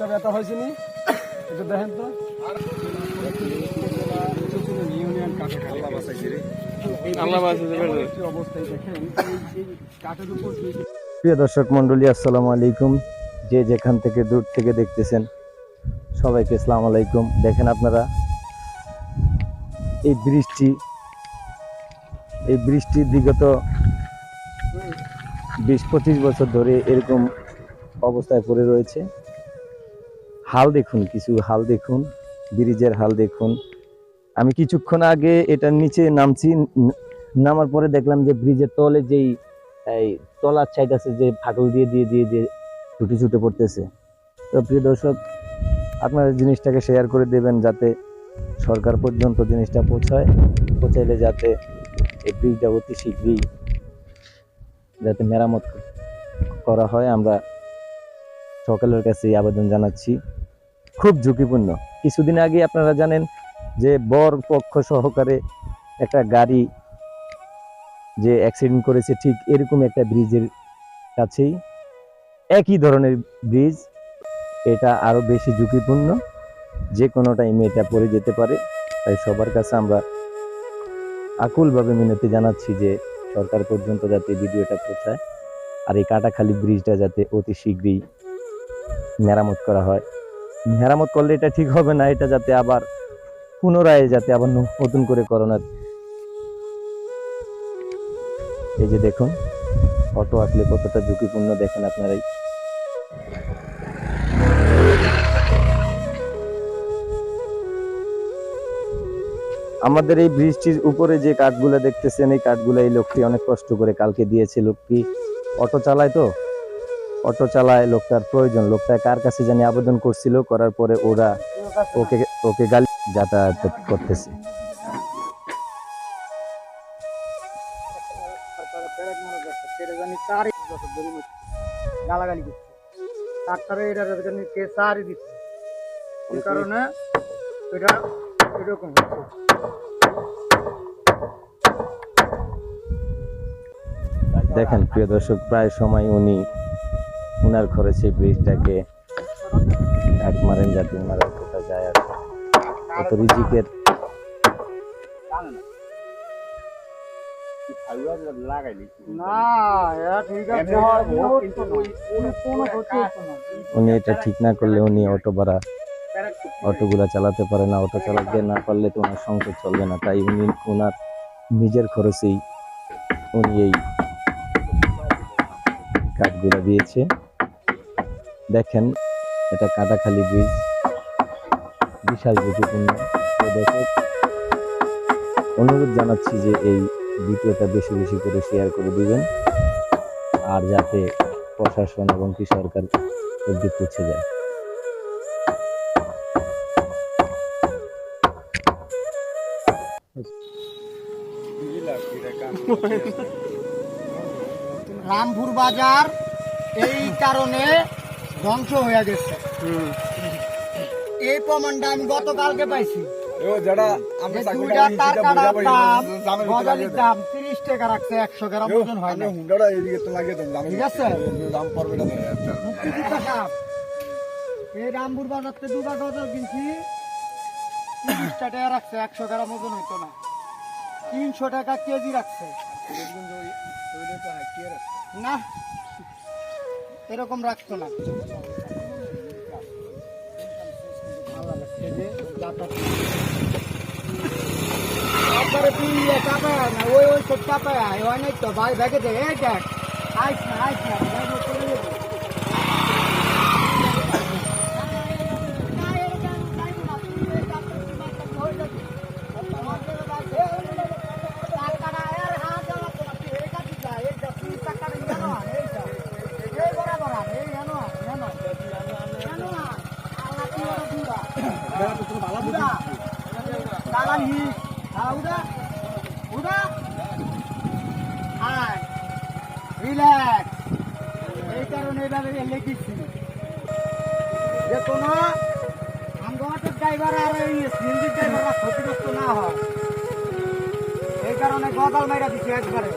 ব্যথা হয়েছে নি এটা দেখেন তো ইউনিয়ন অবস্থায় দেখেন কাঠের উপর। প্রিয় দর্শক মন্ডলী, আসসালামু আলাইকুম। যে যেখান থেকে দূর থেকে দেখতেছেন সবাইকে আসসালামু আলাইকুম। দেখেন আপনারা এই বৃষ্টি বিগত 20-25 বছর ধরে এরকম অবস্থায় পড়ে রয়েছে। হাল দেখুন, কিছু হাল দেখুন, ব্রিজের হাল দেখুন। আমি কিছুক্ষণ আগে এটার নিচে নামছি, নামার পরে দেখলাম যে ব্রিজের তলে যেই তলার সাইড আছে যে ফাটল দিয়ে দিয়ে দিয়ে দিয়ে ছুটে ছুটে পড়তেছে। তো প্রিয় দর্শক, আপনারা জিনিসটাকে শেয়ার করে দেবেন যাতে সরকার পর্যন্ত জিনিসটা পৌঁছাইলে যাতে এই ব্রিজটা অতি শীঘ্রই যাতে মেরামত করা হয়, আমরা সরকারের কাছে আবেদন জানাচ্ছি। খুব ঝুঁকিপূর্ণ। কিছুদিন আগে আপনারা জানেন যে বর পক্ষ সহকারে একটা গাড়ি যে অ্যাক্সিডেন্ট করেছে, ঠিক এরকম একটা ব্রিজের কাছেই, একই ধরনের ব্রিজ। এটা আরো বেশি ঝুঁকিপূর্ণ, যে কোনো টাইমে এটা পড়ে যেতে পারে। তাই সবার কাছে আমরা আকুলভাবে মিনতি জানাচ্ছি যে সরকার পর্যন্ত যাতে ভিডিওটা পৌঁছায়, আর এই কাটাখালী ব্রিজটা যাতে অতি শীঘ্রই মেরামত করা হয়। মেরামত করলে এটা ঠিক হবে না, এটা যাতে আবার পুনরায় যাতে আবার নতুন করে করানোর। এই যে দেখুন অটো আসলে কতটা ঝুঁকিপূর্ণ দেখেন আপনারাই। আমাদের এই ব্রিজটির উপরে যে কাঠগুলো দেখতেছেন, এই কাঠগুলো এই লোকটি অনেক কষ্ট করে কালকে দিয়েছে। লোকটি অটো চালায়, তো অটো চালায়, লোকটার প্রয়োজন। লোকটা কার কাছে জানি আবেদন করছিল, করার পরে ওরা ওকে গালি যাতায়াত করতেছে। দেখেন প্রিয় দর্শক, প্রায় সময় উনার খরচে ব্রিজটাকে এক মারেন যাতে উনার অতটা যায় আসে। অত রিজিকের উনি এটা ঠিক না করলে উনি অটোগুলা চালাতে পারে না। অটো চালাতে না পারলে তো ওনার সংসার চলবে না। তাই উনি ওনার নিজের খরচেই উনি এই কাঠগুলা দিয়েছে। দেখেন এটা কাটাখালী ব্রিজ, বিশাল ঝুঁকিপূর্ণ। দর্শক, অনুরোধ জানাচ্ছি যে এই ভিডিওটা বেশি বেশি করে শেয়ার করে দিবেন, আর যাতে প্রশাসন এবং কি সরকার অবধি পৌঁছে যায়। রামপুর বাজার এই কারণে ধ্বংস হয়ে গেছে। এই প্রমাণটা আমি গতকালকে পাইছি। গজালির দাম 30 টাকা রাখছে, 100 গ্রাম ওজন হয় না। ঠিক আছে, এই রামপুর বাজার থেকে 2 গজাল কিনছি, 30 টাকা রাখছে, 100 গ্রাম ওজন হইতো না। 300 টাকা কেজি রাখছে না, এরকম রাখতো না। ওই সব চাপায় হয় নাই তো ভাই, ব্যাগে দেখ আইস না রিল্যাক্স। এই কারণে এভাবে লিখেছি যে কোনো আমগো অটোর ড্রাইভার আর এই সিএনজি ড্রাইভাররা ক্ষতিগ্রস্ত না হয়। কারণে গজাল মাইরা দিচ্ছে একবারে